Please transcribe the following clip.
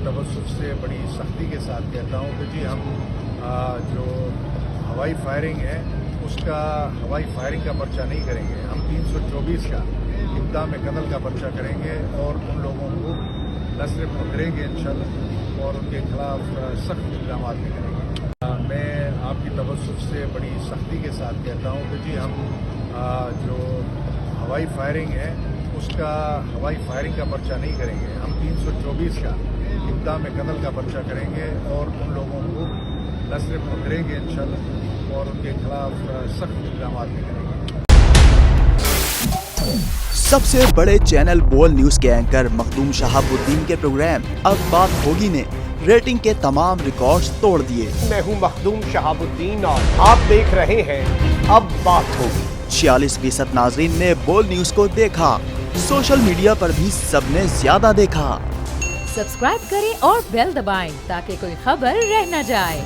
तवज्जुह से बड़ी सख्ती के साथ कहता हूँ कि जी हम जो हवाई फायरिंग है उसका हवाई फायरिंग का पर्चा नहीं करेंगे। हम 324 का इक़दाम कत्ल का पर्चा करेंगे और उन लोगों को न सिर्फ पकड़ेंगे इंशाअल्लाह और उनके खिलाफ सख्त इक़दाम भी करेंगे। मैं आपकी तवज्जुह से बड़ी सख्ती के साथ कहता हूँ कि जी हम जो हवाई फायरिंग है उसका हवाई फायरिंग का पर्चा नहीं करेंगे। हम 324 का इक़दाम कत्ल का पर्चा करेंगे और उन लोगों को न सिर्फ पकड़ेंगे इंशाअल्लाह और उनके खिलाफ सख्त इक़दाम भी करेंगे। सबसे बड़े चैनल बोल न्यूज के एंकर मखदूम शहाबुद्दीन के प्रोग्राम अब बात होगी ने रेटिंग के तमाम रिकॉर्ड्स तोड़ दिए। मैं हूं मखदूम शहाबुद्दीन और आप देख रहे हैं अब बात होगी। 46% नाजरीन ने बोल न्यूज को देखा। सोशल मीडिया पर भी सबने ज्यादा देखा। सब्सक्राइब करें और बेल दबाएं ताकि कोई खबर रह न जाए।